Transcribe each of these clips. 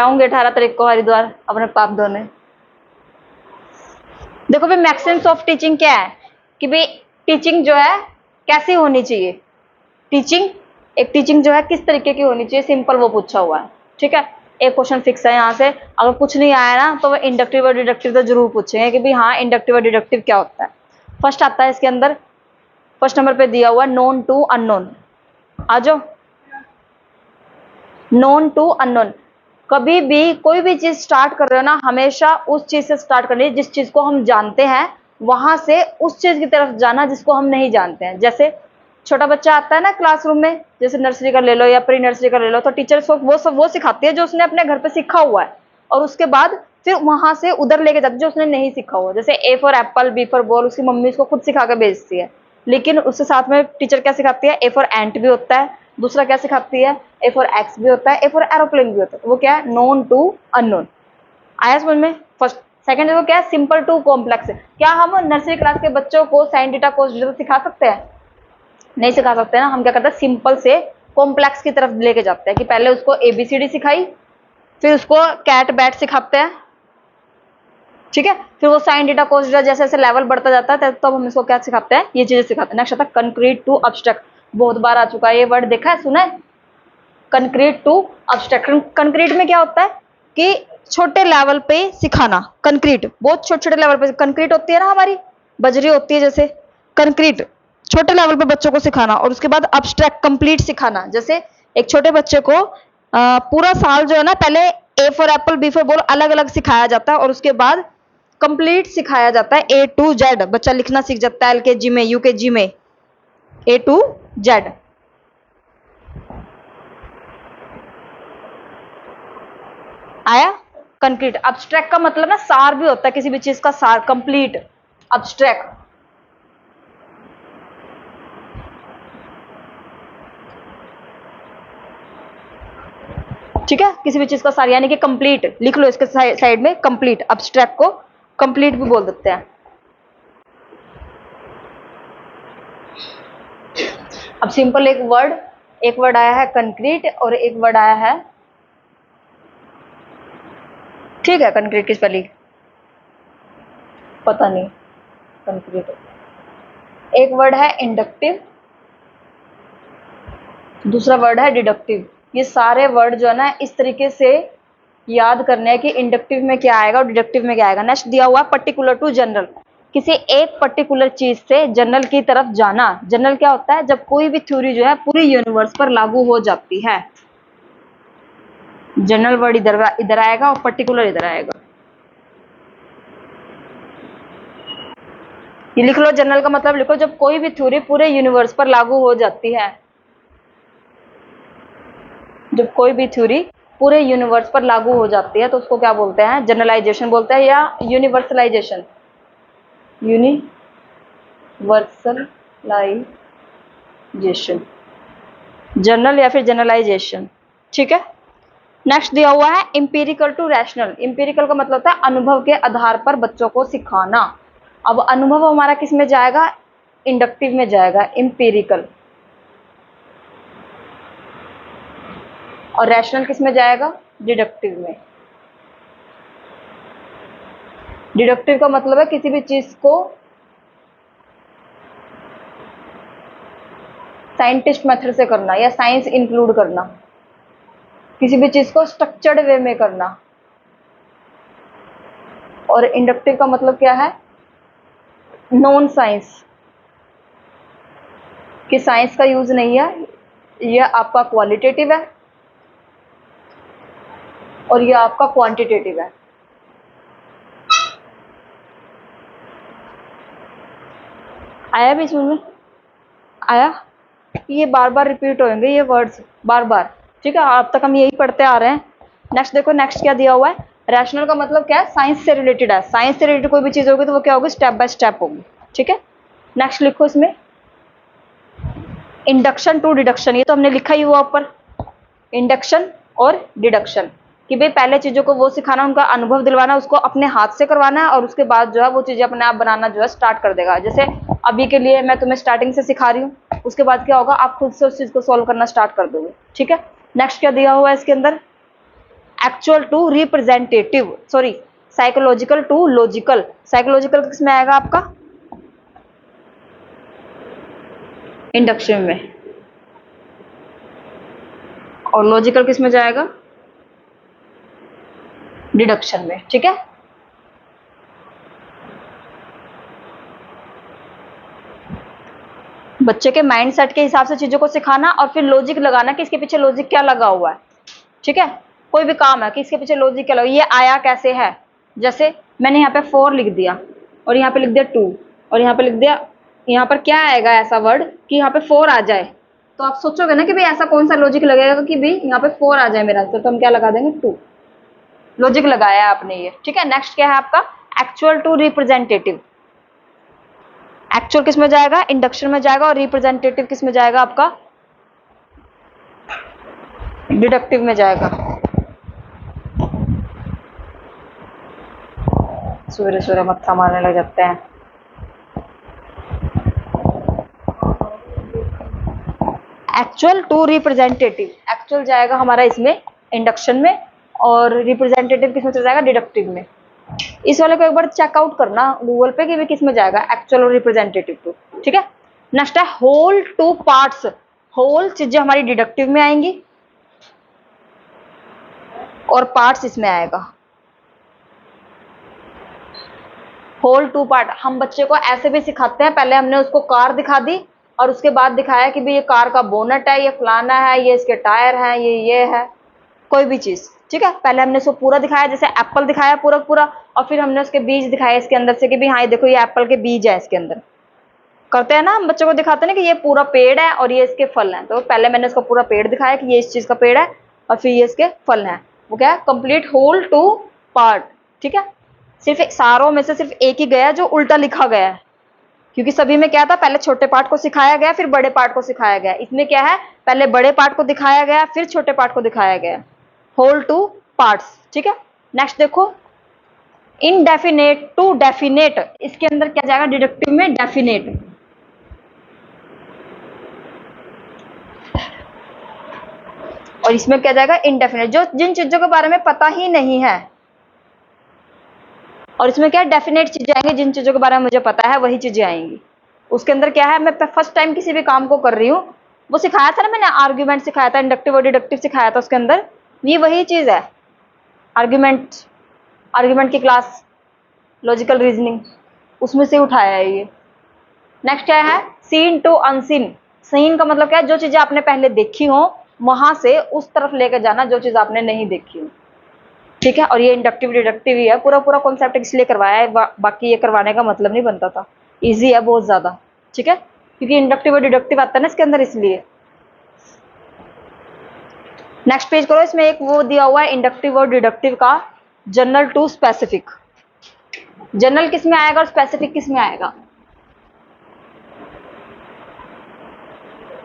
आऊंगे 18 तारीख को हरिद्वार अपने पाप धोने। देखो भाई मैक्सिम्स ऑफ टीचिंग क्या है कि भाई टीचिंग जो है कैसी होनी चाहिए, टीचिंग एक टीचिंग जो है किस तरीके की होनी चाहिए, सिंपल वो पूछा हुआ है। ठीक है, एक क्वेश्चन फिक्स है यहाँ से। अगर कुछ नहीं आया ना तो वो इंडक्टिव और डिडक्टिव तो जरूर पूछेंगे कि भाई हाँ इंडक्टिव और डिडक्टिव क्या होता है। फर्स्ट आता है इसके अंदर, फर्स्ट नंबर पे दिया हुआ नोन टू अननोन। आ जाओ, नोन टू अननोन। कभी भी कोई भी चीज स्टार्ट कर रहे हो ना, हमेशा उस चीज से स्टार्ट करनी है जिस चीज को हम जानते हैं, वहां से उस चीज की तरफ जाना जिसको हम नहीं जानते हैं। जैसे छोटा बच्चा आता है ना क्लासरूम में, जैसे नर्सरी का ले लो या प्री नर्सरी का ले लो, तो टीचर वो सब वो सिखाती है जो उसने अपने घर पे सीखा हुआ है, और उसके बाद फिर वहां से उधर लेके जाती है जो उसने नहीं सीखा हुआ। जैसे A for apple, B for ball, उसकी मम्मी उसको खुद सिखा के भेजती है, लेकिन उसके साथ में टीचर क्या सिखाती है, ए फॉर एंट भी होता है, दूसरा क्या सिखाती है, ए फॉर एक्स भी होता है, ए फॉर एरोप्लेन भी होता है। वो क्या है, नोन टू अननोन। आया समझ में? फर्स्ट सेकंड वो क्या है, सिंपल टू कॉम्प्लेक्स। क्या हम नर्सरी क्लास के बच्चों को साइन डीटा कोस डीटा सिखा सकते हैं? नहीं सिखा सकते ना। हम क्या करते हैं, सिंपल से कॉम्प्लेक्स की तरफ लेके जाते हैं कि पहले उसको एबीसीडी सिखाई, फिर उसको कैट बैट सिखाते हैं। ठीक है, फिर वो साइन डीटा कोस डीटा जैसे जैसे लेवल बढ़ता जाता है तब हम इसको क्या सिखाते हैं, ये चीजें सिखाते हैं। नेक्स्ट आता है कंक्रीट टू अब्स्ट्रैक्ट। बहुत बार आ चुका है ये वर्ड, देखा है, सुना है, कंक्रीट टू अब्स्ट्रैक्ट। कंक्रीट में क्या होता है कि छोटे लेवल पे सिखाना। कंक्रीट बहुत छोटे छोटे लेवल पे, कंक्रीट होती है ना हमारी, बजरी होती है जैसे, कंक्रीट छोटे लेवल पे बच्चों को सिखाना, और उसके बाद अब्स्ट्रैक्ट कंप्लीट सिखाना। जैसे एक छोटे बच्चे को पूरा साल जो है ना, पहले A for apple B for ball अलग अलग सिखाया जाता है, और उसके बाद कंप्लीट सिखाया जाता है, ए टू जेड। बच्चा लिखना सीख जाता है एलकेजी में, यूकेजी में, ए टू जेड। आया? कंक्रीट। अब्स्ट्रैक्ट का मतलब ना सार भी होता है, किसी भी चीज का सार, कंप्लीट, अब्स्ट्रैक्ट। ठीक है, किसी भी चीज का सार यानी कि कंप्लीट, लिख लो इसके साइड में कंप्लीट। अब्स्ट्रैक्ट को कंप्लीट भी बोल देते हैं। अब सिंपल एक वर्ड आया है कंक्रीट, और एक वर्ड आया है, ठीक है, कंक्रीट की स्पेलिंग पता नहीं, कंक्रीट। एक वर्ड है इंडक्टिव, दूसरा वर्ड है डिडक्टिव। ये सारे वर्ड जो है ना इस तरीके से याद करने हैं कि इंडक्टिव में क्या आएगा और डिडक्टिव में क्या आएगा। नेक्स्ट दिया हुआ पर्टिकुलर टू जनरल। किसी एक पर्टिकुलर चीज से जनरल की तरफ जाना। जनरल क्या होता है, जब कोई भी थ्योरी जो है पूरी यूनिवर्स पर लागू हो जाती है। जनरल वर्ड इधर आएगा और पर्टिकुलर इधर आएगा। ये लिख लो, जनरल का मतलब लिखो जब कोई भी थ्योरी पूरे यूनिवर्स पर लागू हो जाती है। जब कोई भी थ्योरी पूरे यूनिवर्स पर लागू हो जाती है तो उसको क्या बोलते हैं, जनरलाइजेशन बोलते हैं या यूनिवर्सलाइजेशन। यूनिवर्सलाइजेशन, जनरल या फिर जनरलाइजेशन। ठीक है, नेक्स्ट दिया हुआ है इंपीरिकल टू रैशनल। इंपीरिकल का मतलब होता है अनुभव के आधार पर बच्चों को सिखाना। अब अनुभव हमारा किस में जाएगा, इंडक्टिव में जाएगा इंपीरिकल, और रैशनल किस में जाएगा, डिडक्टिव में। डिडक्टिव का मतलब है किसी भी चीज को साइंटिस्ट मेथड से करना या साइंस इंक्लूड करना, किसी भी चीज को स्ट्रक्चर्ड वे में करना। और इंडक्टिव का मतलब क्या है, नॉन साइंस, कि साइंस का यूज नहीं है, यह आपका क्वालिटेटिव है और यह आपका क्वांटिटेटिव है। आया भी इसमें, आया? ये बार बार रिपीट होंगे ये वर्ड्स बार बार। ठीक है, अब तक हम यही पढ़ते आ रहे हैं। नेक्स्ट देखो, नेक्स्ट क्या दिया हुआ है, रैशनल का मतलब क्या है, साइंस से रिलेटेड है। साइंस से रिलेटेड कोई भी चीज होगी तो वो क्या होगी, स्टेप बाय स्टेप होगी। ठीक है, नेक्स्ट लिखो इसमें इंडक्शन टू डिडक्शन। ये तो हमने लिखा ही हुआ ऊपर, इंडक्शन और डिडक्शन, कि भाई पहले चीजों को वो सिखाना, उनका अनुभव दिलवाना, उसको अपने हाथ से करवाना है, और उसके बाद जो है वो चीजें अपने आप बनाना जो है स्टार्ट कर देगा। जैसे अभी के लिए मैं तुम्हें स्टार्टिंग से सिखा रही हूँ, उसके बाद क्या होगा, आप खुद से उस चीज को सॉल्व करना स्टार्ट कर दोगे। ठीक है, नेक्स्ट क्या दिया हुआ है इसके अंदर, actual to representative, sorry psychological to logical. Psychological किस में आएगा आपका? इंडक्शन में। और लॉजिकल किस में जाएगा? डिडक्शन में। ठीक है, बच्चे के माइंड सेट के हिसाब से चीजों को सिखाना और फिर लॉजिक लगाना कि इसके पीछे लॉजिक क्या लगा हुआ है। ठीक है, कोई भी काम है कि इसके पीछे लॉजिक क्या लगा, ये आया कैसे है। जैसे मैंने यहाँ पे 4 लिख दिया और यहाँ पे लिख दिया 2 और यहाँ पे लिख दिया, यहाँ पर क्या आएगा ऐसा वर्ड कि यहाँ पे 4 आ जाए, तो आप सोचोगे ना कि भाई ऐसा कौन सा लॉजिक लगेगा कि भाई यहाँ पे 4 आ जाए मेरा आंसर, तो हम क्या लगा देंगे? 2। लॉजिक लगाया आपने ये। ठीक है, नेक्स्ट क्या है आपका? Actual to representative. एक्चुअल किस में जाएगा? इंडक्शन में जाएगा। और रिप्रेजेंटेटिव किस में जाएगा आपका? डिडक्टिव में जाएगा। सवेरे सवेरे मत्था मारने लग जाते हैं। एक्चुअल टू रिप्रेजेंटेटिव, एक्चुअल जाएगा हमारा इसमें इंडक्शन में और रिप्रेजेंटेटिव किस में चला जाएगा? डिडक्टिव में। इस वाले को एक बार चेकआउट करना गूगल पे कि भी किस में जाएगा एक्चुअल और रिप्रेजेंटेटिव टू। ठीक है, नेक्स्ट है होल टू पार्ट्स। होल चीजें हमारी डिडक्टिव में आएंगी और पार्ट्स इसमें आएगा। होल टू पार्ट हम बच्चे को ऐसे भी सिखाते हैं, पहले हमने उसको कार दिखा दी और उसके बाद दिखाया कि भाई ये कार का बोनट है, ये फलाना है, ये इसके टायर हैं, ये है, कोई भी चीज। ठीक है, पहले हमने उसको पूरा दिखाया, जैसे एप्पल दिखाया पूरा पूरा, और फिर हमने उसके बीज दिखाए इसके अंदर से कि भाई हाँ ये देखो ये एप्पल के बीज है इसके अंदर। करते हैं ना हम, बच्चों को दिखाते हैं ना कि ये पूरा पेड़ है और ये इसके फल हैं। तो पहले मैंने उसको पूरा पेड़ दिखाया कि ये इस चीज का पेड़ है और फिर ये इसके फल हैं। वो क्या है? Complete whole to part. ठीक है, सिर्फ सारों में से सिर्फ एक ही गया जो उल्टा लिखा गया है, क्योंकि सभी में क्या था? पहले छोटे पार्ट को सिखाया गया फिर बड़े पार्ट को सिखाया गया। इसमें क्या है? पहले बड़े पार्ट को दिखाया गया फिर छोटे पार्ट को दिखाया गया। Whole to parts. ठीक है, नेक्स्ट देखो इनडेफिनेट टू डेफिनेट। इसके अंदर क्या जाएगा? डिडक्टिव में डेफिनेट। और इसमें क्या जाएगा? इनडेफिनेट, जो जिन चीजों के बारे में पता ही नहीं है। और इसमें क्या? डेफिनेट चीजें आएंगी, जिन चीजों के बारे में मुझे पता है वही चीजें आएंगी। उसके अंदर क्या है? मैं फर्स्ट टाइम किसी भी काम को कर रही हूँ, वो सिखाया था ना मैंने, आर्ग्यूमेंट सिखाया था, इंडक्टिव और डिडक्टिव सिखाया था, उसके अंदर ये वही चीज है। आर्ग्यूमेंट, आर्ग्यूमेंट की क्लास, लॉजिकल रीजनिंग, उसमें से उठाया है ये। नेक्स्ट क्या है? Scene to unseen. सीन का मतलब क्या है? जो चीजें आपने पहले देखी हो वहां से उस तरफ लेकर जाना जो चीज आपने नहीं देखी हो। ठीक है, और ये इंडक्टिव डिडक्टिव ही है, पूरा पूरा कॉन्सेप्ट इसलिए करवाया है, बाकी ये करवाने का मतलब नहीं बनता था। इजी है बहुत ज्यादा। ठीक है, क्योंकि इंडक्टिव और डिडक्टिव आता है ना इसके अंदर, इसलिए। नेक्स्ट पेज करो, इसमें एक वो दिया हुआ है इंडक्टिव और डिडक्टिव का, जनरल टू स्पेसिफिक। जनरल किस में आएगा और स्पेसिफिक किस में आएगा?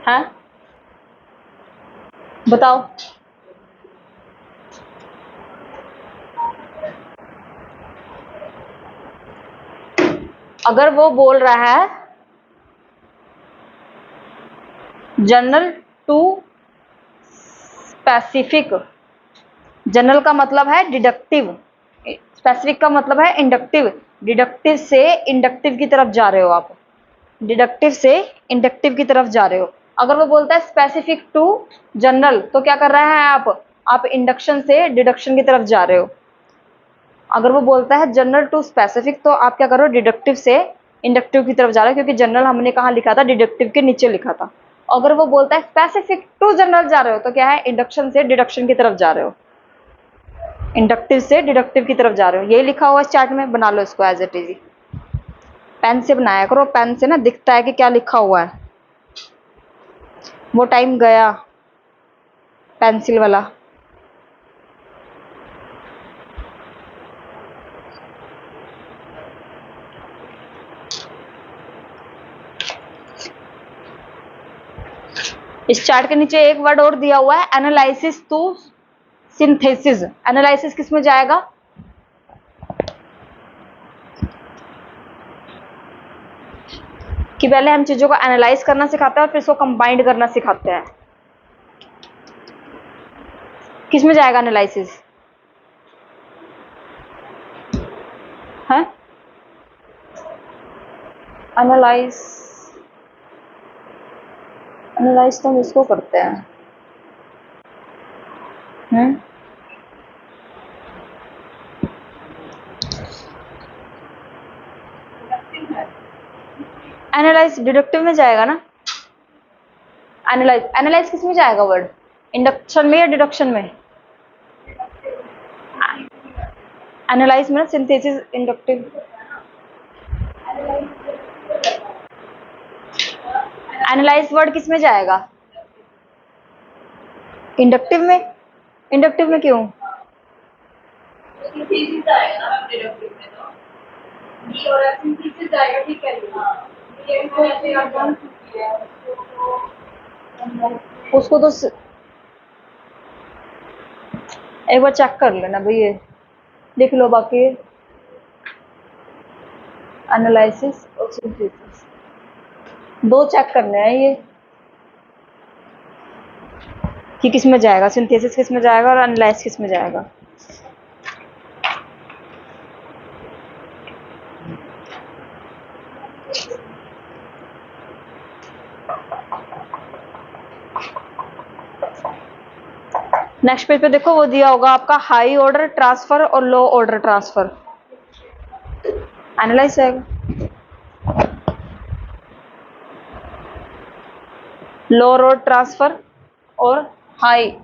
है, बताओ। अगर वो बोल रहा है जनरल टू स्पेसिफिक, जनरल का मतलब है डिडक्टिव, स्पेसिफिक का मतलब है इंडक्टिव। डिडक्टिव से इंडक्टिव की तरफ जा रहे हो आप, डिडक्टिव से इंडक्टिव की तरफ जा रहे हो। अगर वो बोलता है स्पेसिफिक टू जनरल, तो क्या कर रहे हैं आप इंडक्शन से डिडक्शन की तरफ जा रहे हो। अगर वो बोलता है जनरल टू स्पेसिफिक, तो आप क्या कर रहे हो? डिडक्टिव से इंडक्टिव की तरफ जा रहे हो, क्योंकि जनरल हमने कहाँ लिखा था? डिडक्टिव के नीचे लिखा था। अगर वो बोलता है स्पेसिफिक टू जनरल जा रहे हो, तो क्या है? इंडक्शन से डिडक्शन की तरफ जा रहे हो, इंडक्टिव से डिडक्टिव की तरफ जा रहे हो। यही लिखा हुआ इस चार्ट में, बना लो इसको एज इट इज। पेन से बनाया करो, पेन से ना दिखता है कि क्या लिखा हुआ है। वो टाइम गया पेंसिल वाला। इस चार्ट के नीचे एक वर्ड और दिया हुआ है, एनालिसिस टू सिंथेसिस। एनालिसिस किस में जाएगा? कि पहले हम चीजों को एनालाइज करना सिखाते हैं और फिर इसको कंबाइंड करना सिखाते हैं। किस में जाएगा एनालिसिस? है। एनालाइज, एनालाइज तो हम इसको करते हैं। एनालाइज डिडक्टिव में जाएगा ना। एनालाइज, एनालाइज किस में जाएगा वर्ड, इंडक्शन में या डिडक्शन में? एनालाइज में ना, सिंथेसिस, इंडक्टिव। एनालाइज वर्ड किस में जाएगा, इंडक्टिव में। इंडक्टिव में क्यों? उसको तो एक बार चेक कर लेना भाई, ये लिख लो बाकी। एनालिसिस और सिंथेसिस दो चेक करने हैं ये कि किस में जाएगा, सिंथेसिस किस में जाएगा और एनालाइज किस में जाएगा। नेक्स्ट पेज पे देखो, वो दिया होगा आपका हाई ऑर्डर ट्रांसफर और लो ऑर्डर ट्रांसफर। एनालाइज आएगा, लो ऑर्डर ट्रांसफर और हाई।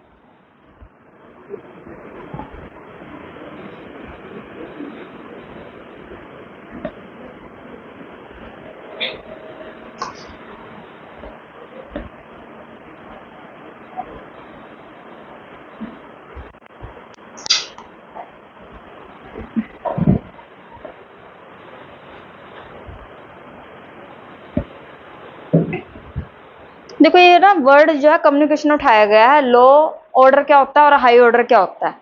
देखो ये ना वर्ड जो है कम्युनिकेशन उठाया गया है, लो ऑर्डर क्या होता है और हाई ऑर्डर क्या होता है,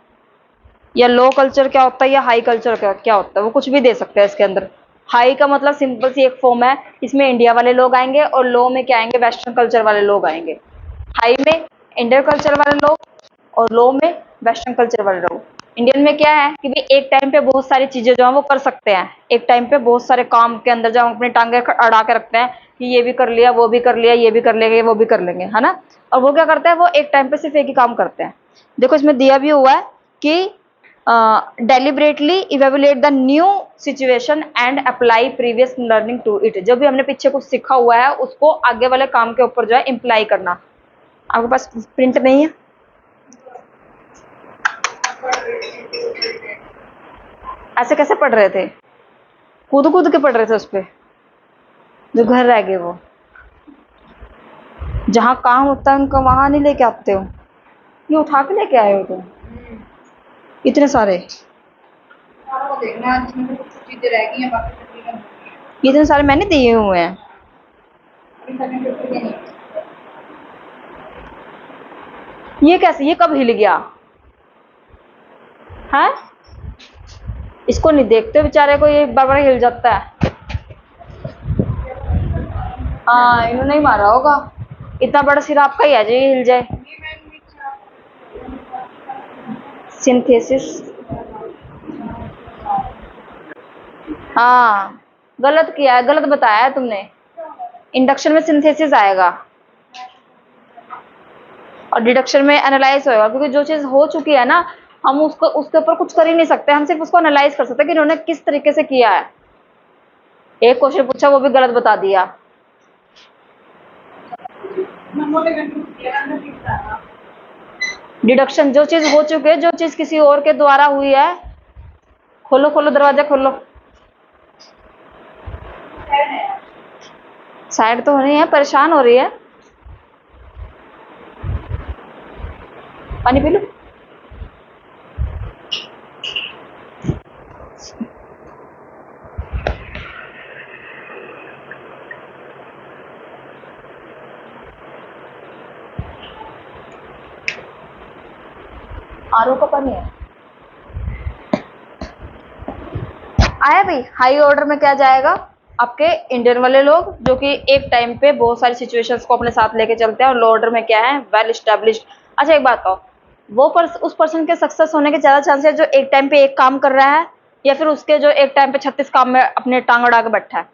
या लो कल्चर क्या होता है या हाई कल्चर क्या होता है, वो कुछ भी दे सकते हैं इसके अंदर। हाई का मतलब सिंपल सी एक फॉर्म है, इसमें इंडिया वाले लोग आएंगे और लो में क्या आएंगे, वेस्टर्न कल्चर वाले लोग आएंगे। हाई में इंडियन कल्चर वाले लोग और लो में वेस्टर्न कल्चर वाले लोग। इंडियन में क्या है कि भाई एक टाइम पे बहुत सारी चीजें जो है वो कर सकते हैं, एक टाइम पे बहुत सारे काम के अंदर जो हम अपनी टांगे अड़ा के रखते हैं कि ये भी कर लिया, वो भी कर लिया, ये भी कर लेंगे, वो भी कर लेंगे, है ना। और वो क्या करते हैं, वो एक टाइम पे सिर्फ एक ही काम करते हैं। देखो इसमें दिया भी हुआ है कि deliberately evaluate the new situation and apply previous learning to it. जो भी हमने पीछे कुछ सीखा हुआ है उसको आगे वाले काम के ऊपर जो है इम्प्लाई करना। आपके पास प्रिंट नहीं है? ऐसे कैसे पढ़ रहे थे, कूद कूद के पढ़ रहे थे उस पर, जो घर रह गए वो। जहाँ काम होता है उनका वहां नहीं लेके आते हो, ये उठा के लेके आए हो तुम इतने सारे। इतने सारे मैंने दिए हुए हैं। ये कैसे, ये कब हिल गया है? इसको नहीं देखते बेचारे को, ये बार बार हिल जाता है। हाँ इन्होंने नहीं मारा होगा, इतना बड़ा सिर आपका ही है जो ये हिल जाए। सिंथेसिस, हाँ गलत किया है, गलत बताया है तुमने। इंडक्शन में सिंथेसिस आएगा और डिडक्शन में एनालाइज होएगा, क्योंकि जो चीज हो चुकी है ना, हम उसको उसके ऊपर कुछ कर ही नहीं सकते, हम सिर्फ उसको एनालाइज कर सकते हैं कि इन्होंने किस तरीके से किया है। एक क्वेश्चन पूछा वो भी गलत बता दिया। डिडक्शन जो चीज हो चुकी है, जो चीज किसी और के द्वारा हुई है। खोलो खोलो दरवाजा खोलो। साइड तो हो रही है, परेशान हो रही है। पानी पी लो। आरओ का पानी है। आया भाई, हाई ऑर्डर में क्या जाएगा, आपके इंडियन वाले लोग जो कि एक टाइम पे बहुत सारी सिचुएशंस को अपने साथ लेके चलते हैं। और लो ऑर्डर में क्या है, वेल स्टैब्लिश्ड। अच्छा एक बात बताओ, वो उस पर्सन के सक्सेस होने के ज्यादा चांस है जो एक टाइम पे एक काम कर रहा है, या फिर उसके जो एक टाइम पे 36 काम में अपने टांग अड़ा के बैठा है,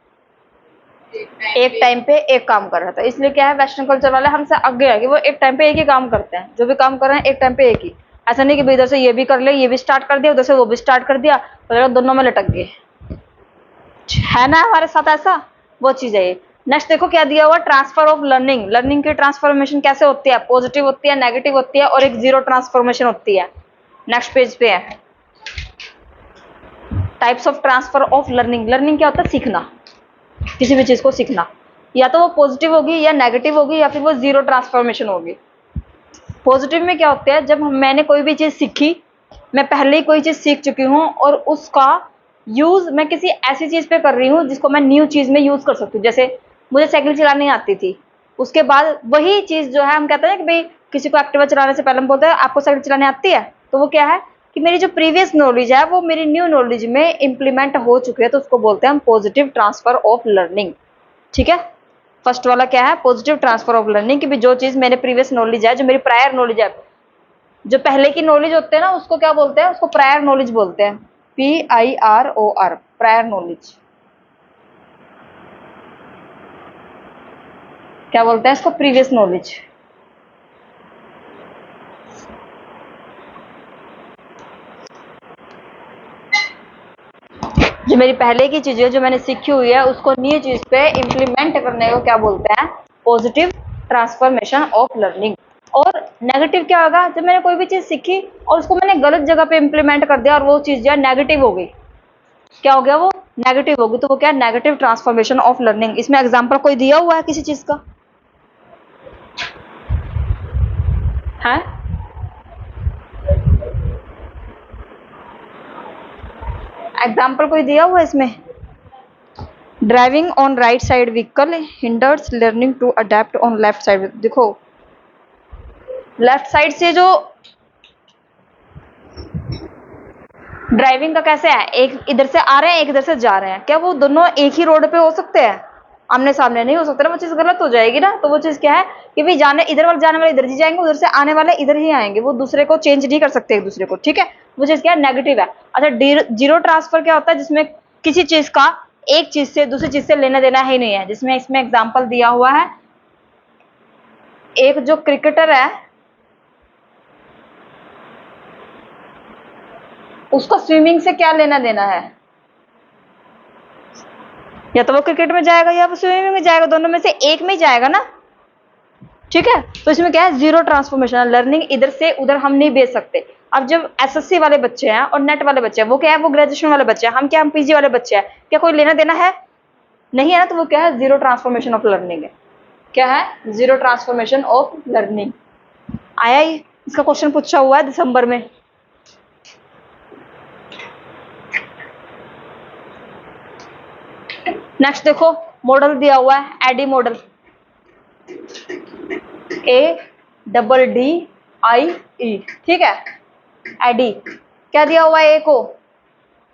एक टाइम पे एक काम कर रहा था। इसलिए क्या है, वेस्टर्न कल्चर वाले हमसे आगे है कि वो एक टाइम पे एक ही काम करते हैं, जो भी काम कर रहे हैं एक टाइम पे एक ही। ऐसा नहीं कि इधर से ये भी कर ले, ये भी स्टार्ट कर दिया, उधर से वो भी स्टार्ट कर दिया, तो दोनों में लटक गए, है ना हमारे साथ ऐसा, वो चीज है ये। नेक्स्ट देखो क्या दिया हुआ, ट्रांसफर ऑफ लर्निंग। लर्निंग की ट्रांसफॉर्मेशन कैसे होती है, पॉजिटिव होती है, नेगेटिव होती है, और एक जीरो ट्रांसफॉर्मेशन होती है। नेक्स्ट पेज पे है types of transfer of learning. Learning क्या होता है, सीखना, किसी भी चीज को सीखना, या तो वो पॉजिटिव होगी या नेगेटिव होगी या फिर वो जीरो ट्रांसफॉर्मेशन होगी। पॉजिटिव में क्या होता है, जब मैंने कोई भी चीज सीखी, मैं पहले ही कोई चीज सीख चुकी हूँ और उसका यूज मैं किसी ऐसी चीज पे कर रही हूँ जिसको मैं न्यू चीज में यूज कर सकती हूँ। जैसे मुझे साइकिल चलानी आती थी, उसके बाद वही चीज जो है, हम कहते हैं कि भाई किसी को एक्टिवा चलाने से पहले हम बोलते हैं आपको साइकिल चलाने आती है, तो वो क्या है कि मेरी जो प्रीवियस नॉलेज है वो मेरी न्यू नॉलेज में इंप्लीमेंट हो चुकी है, तो उसको बोलते हैं हम पॉजिटिव ट्रांसफर ऑफ लर्निंग। ठीक है, फर्स्ट वाला क्या है, पॉजिटिव ट्रांसफर ऑफ लर्निंग, कि जो चीज मेरे प्रीवियस नॉलेज है, जो मेरी प्रायर नॉलेज है, जो पहले की नॉलेज होते हैं ना, उसको क्या बोलते हैं, उसको प्रायर नॉलेज बोलते हैं, PIROR, प्रायर नॉलेज। क्या बोलते हैं इसको, प्रीवियस नॉलेज। जो मेरी पहले की चीजें जो मैंने सीखी हुई है उसको न्यू चीज पे इंप्लीमेंट करने को क्या बोलते हैं, पॉजिटिव ट्रांसफॉर्मेशन ऑफ लर्निंग। और नेगेटिव क्या होगा, जब मैंने कोई भी चीज सीखी और उसको मैंने गलत जगह पे इंप्लीमेंट कर दिया और वो चीज जो है नेगेटिव हो गई, क्या हो गया, वो नेगेटिव होगी, तो वो क्या है, नेगेटिव ट्रांसफॉर्मेशन ऑफ लर्निंग। इसमें एग्जांपल कोई दिया हुआ है किसी चीज का है, एग्जाम्पल कोई दिया हुआ है इसमें। Driving on right side vehicle hinders learning to adapt on left side. देखो लेफ्ट साइड से जो ड्राइविंग का कैसे है, एक इधर से आ रहे हैं एक इधर से जा रहे हैं, क्या वो दोनों एक ही रोड पे हो सकते हैं, आमने सामने नहीं हो सकते ना, वो चीज गलत हो जाएगी ना। तो वो चीज क्या है कि भाई जाने इधर वाले जाने वाले इधर ही जाएंगे, उधर से आने वाले इधर ही आएंगे, वो दूसरे को चेंज नहीं कर सकते एक दूसरे को। ठीक है, वो चीज क्या है, नेगेटिव है। अच्छा, जीरो ट्रांसफर क्या होता है, जिसमें किसी चीज का एक चीज से दूसरी चीज से लेना देना ही नहीं है, जिसमें इसमें एग्जाम्पल दिया हुआ है, एक जो क्रिकेटर है उसको स्विमिंग से क्या लेना देना है, या तो वो क्रिकेट में जाएगा या वो स्विमिंग में जाएगा, दोनों में से एक में ही जाएगा ना। ठीक है, तो इसमें क्या है, जीरो ट्रांसफॉर्मेशन। लर्निंग इधर से उधर हम नहीं भेज सकते। अब जब एसएससी वाले बच्चे हैं और नेट वाले बच्चे हैं, वो क्या है, वो ग्रेजुएशन वाले बच्चे हैं, हम क्या, हम पीजी वाले बच्चे हैं, क्या कोई लेना देना है, नहीं है ना, तो वो क्या है, जीरो ट्रांसफॉर्मेशन ऑफ लर्निंग है। क्या है, जीरो ट्रांसफॉर्मेशन ऑफ लर्निंग। आया ही, इसका क्वेश्चन पूछा हुआ है दिसंबर में। नेक्स्ट देखो, मॉडल दिया हुआ है, एडी मॉडल, ADDIE। ठीक है, एडी क्या दिया हुआ है, ए को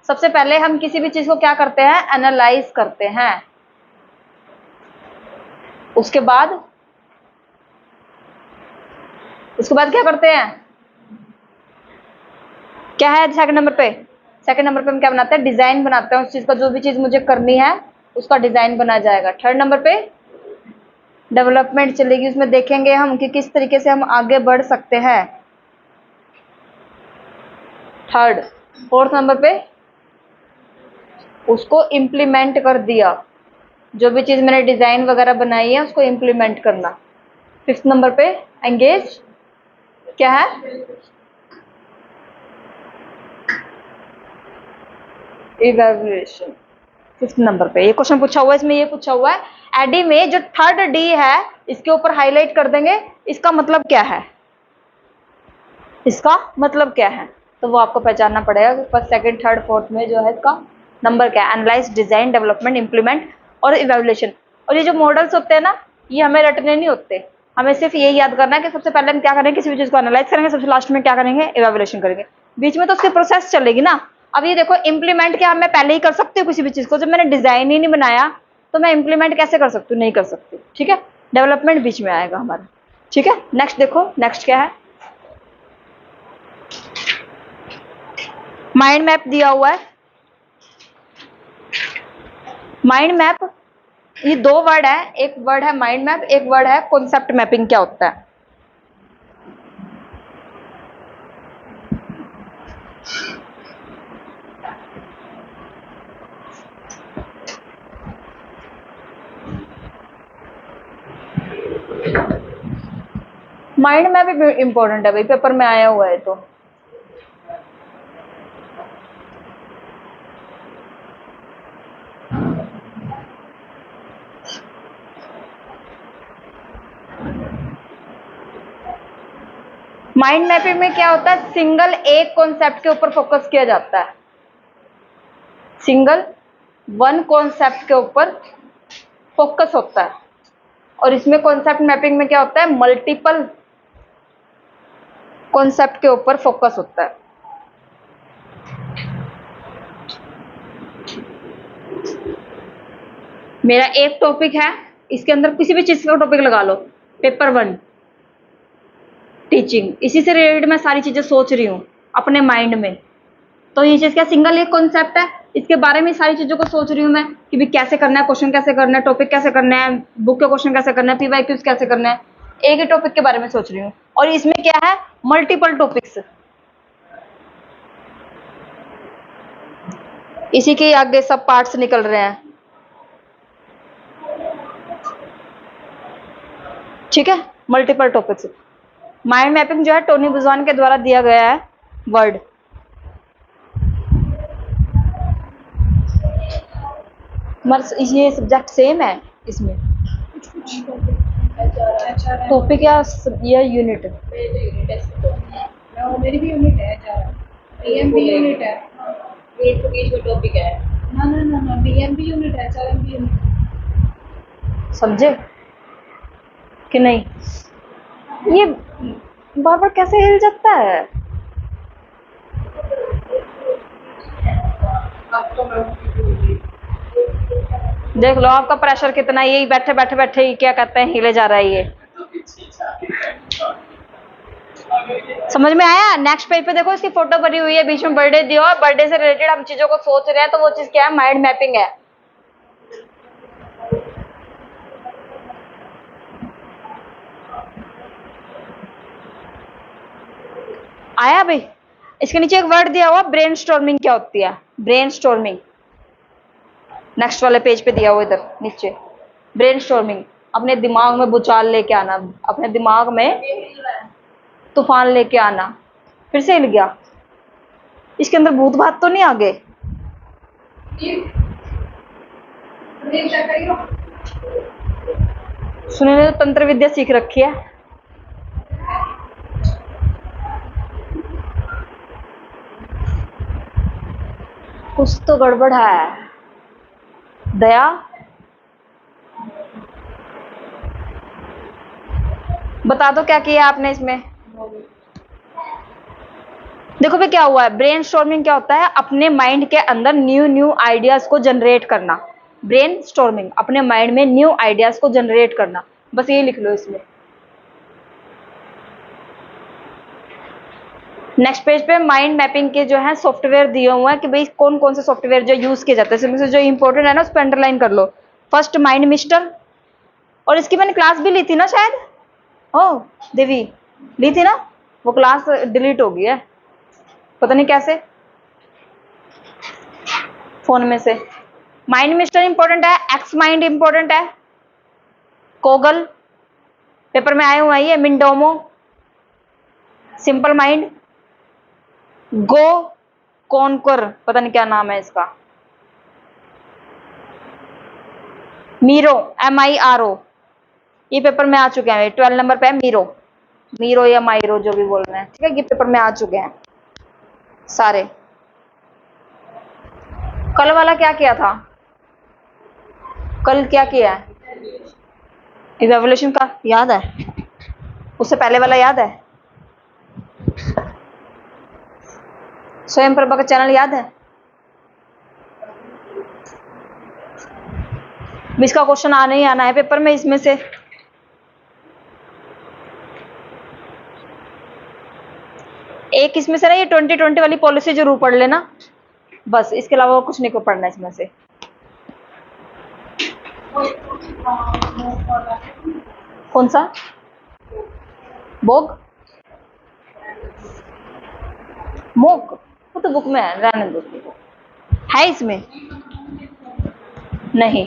सबसे पहले हम किसी भी चीज को क्या करते हैं, एनालाइज करते हैं, उसके बाद क्या करते हैं, क्या है सेकंड नंबर पे, सेकंड नंबर पे हम क्या बनाते हैं, डिजाइन बनाते हैं उस चीज का, जो भी चीज मुझे करनी है उसका डिजाइन बना जाएगा। थर्ड नंबर पे डेवलपमेंट चलेगी, उसमें देखेंगे हम कि किस तरीके से हम आगे बढ़ सकते हैं। थर्ड, फोर्थ नंबर पे उसको इम्प्लीमेंट कर दिया, जो भी चीज मैंने डिजाइन वगैरह बनाई है उसको इम्प्लीमेंट करना। फिफ्थ नंबर पे एंगेज, क्या है, इवैल्यूएशन। फिफ्थ नंबर पे ये क्वेश्चन पूछा हुआ है, इसमें ये पूछा हुआ है एडी में जो थर्ड डी है इसके ऊपर हाईलाइट कर देंगे, इसका मतलब क्या है, इसका मतलब क्या है, तो वो आपको पहचानना पड़ेगा कि फर्स्ट सेकंड थर्ड फोर्थ में जो है इसका नंबर क्या है, एनालाइज, डिजाइन, डेवलपमेंट, इंप्लीमेंट और इवैल्यूएशन। और ये जो मॉडल्स होते हैं ना, ये हमें रटने नहीं होते, हमें सिर्फ ये याद करना है कि सबसे पहले हम क्या करेंगे, किसी भी चीज को एनालाइज करेंगे, सबसे लास्ट में क्या करेंगे, इवैल्यूएशन करेंगे, बीच में तो उसकी प्रोसेस चलेगी ना। अब ये देखो, इंप्लीमेंट क्या मैं पहले ही कर सकती हूँ किसी भी चीज को, जब मैंने डिजाइन ही नहीं बनाया तो मैं इंप्लीमेंट कैसे कर सकती हूँ, नहीं कर सकती। ठीक है, डेवलपमेंट बीच में आएगा हमारा। ठीक है, नेक्स्ट देखो, नेक्स्ट क्या है, माइंड मैप दिया हुआ है, माइंड मैप, ये दो वर्ड है, एक वर्ड है माइंड मैप, एक वर्ड है कॉन्सेप्ट मैपिंग। क्या होता है? माइंड मैप भी इंपॉर्टेंट है भाई, पेपर में आया हुआ है तो। माइंड मैपिंग में क्या होता है? सिंगल एक कॉन्सेप्ट के ऊपर फोकस किया जाता है, सिंगल वन कॉन्सेप्ट के ऊपर फोकस होता है। और इसमें कॉन्सेप्ट मैपिंग में क्या होता है? मल्टीपल कॉन्सेप्ट के ऊपर फोकस होता है। मेरा एक टॉपिक है, इसके अंदर किसी भी चीज का टॉपिक लगा लो, पेपर 1 टीचिंग, इसी से रिलेटेड मैं सारी चीजें सोच रही हूँ अपने माइंड में। तो ये चीज क्या सिंगल एक कॉन्सेप्ट है, इसके बारे में सारी चीजों को सोच रही हूँ मैं कि भी कैसे करना है, क्वेश्चन कैसे करना है, टॉपिक कैसे करना है, बुक के क्वेश्चन कैसे करना है, पीवाईक्यूज कैसे करना है, एक ही टॉपिक के बारे में सोच रही हूँ। और इसमें क्या है? मल्टीपल टॉपिक्स, इसी के आगे सब पार्ट्स निकल रहे हैं। ठीक है, मल्टीपल टॉपिक्स। माइंड मैपिंग जो है टोनी बुजवान के द्वारा दिया गया है वर्ड। मगर ये सब्जेक्ट सेम है इसमें, टॉपिक या यूनिट? मेरी भी यूनिट है, बीएम भी यूनिट है, यूनिट के बीच में टॉपिक है ना ना ना ना, बीएम भी यूनिट है, एचआरएम भी यूनिट। समझे कि नहीं? ये बार बार कैसे हिल जाता है? देख लो आपका प्रेशर कितना, यही बैठे बैठे बैठे ही क्या कहते हैं हिले जा रहा है ये। समझ में आया? नेक्स्ट पेज पे देखो, इसकी फोटो बनी हुई है, बीच में बर्थडे दिया और बर्थडे से रिलेटेड हम चीजों को सोच रहे हैं, तो वो चीज क्या है? माइंड मैपिंग है। आया भाई? इसके नीचे एक वर्ड दिया हुआ ब्रेनस्टॉर्मिंग। क्या होती है ब्रेनस्टॉर्मिंग? नेक्स्ट वाले पेज पे दिया हुआ इधर नीचे, ब्रेनस्टॉर्मिंग, अपने दिमाग में भूचाल लेके आना, अपने दिमाग में तूफान लेके आना। फिर से हिल गया, इसके अंदर भूत भात तो नहीं आ गए? सुने ने तो तंत्र विद्या सीख रखी है। कुछ तो गड़बड़ है। दया, बता दो क्या किया आपने इसमें। देखो भाई क्या हुआ है, ब्रेन स्टॉर्मिंग क्या होता है? अपने माइंड के अंदर न्यू न्यू आइडियाज को जनरेट करना। ब्रेन स्टॉर्मिंग, अपने माइंड में न्यू आइडियाज को जनरेट करना, बस ये लिख लो इसमें। नेक्स्ट पेज पे माइंड मैपिंग के जो है सॉफ्टवेयर दिए हुए हैं कि भाई कौन कौन से सॉफ्टवेयर जो यूज किए जाते हैं, इसमें से जो इंपॉर्टेंट है ना उस पर अंडरलाइन कर लो। फर्स्ट माइंड मिस्टर, और इसकी मैंने क्लास भी ली थी ना शायद, ओ देवी ली थी ना, वो क्लास डिलीट हो गई है पता नहीं कैसे फोन में से। माइंड मिस्टर इंपॉर्टेंट है, एक्स माइंड इंपॉर्टेंट है, कोगल पेपर में आए हुए हैं ये, मिंडोमो, सिंपल माइंड, गो कॉनकर पता नहीं क्या नाम है इसका, मीरो MIRO, ये पेपर में आ चुके हैं, 12 नंबर पे है मीरो, मीरो या माइरो जो भी बोल रहे हैं, ठीक है, ये पेपर में आ चुके हैं सारे। कल वाला क्या किया था? कल क्या किया है? इवैल्यूएशन का याद है? उससे पहले वाला याद है? स्वयं प्रभा का चैनल याद है? इसका क्वेश्चन आना ही आना है पेपर में, इसमें से एक इसमें से ना ये 2020 वाली पॉलिसी जरूर पढ़ लेना, बस इसके अलावा कुछ नहीं को पढ़ना इसमें से। कौन सा बोग मोक, वो तो बुक में है, रहने दो उसको। है इसमें नहीं,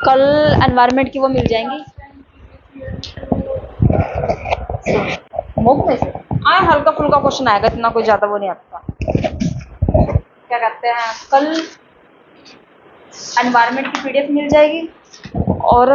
कल एनवायरनमेंट की वो मिल जाएंगी मोक में से। हाँ हल्का फुल्का क्वेश्चन आएगा, इतना कोई ज्यादा वो नहीं आता। क्या कहते हैं, कल एनवायरनमेंट की पीडीएफ मिल जाएगी और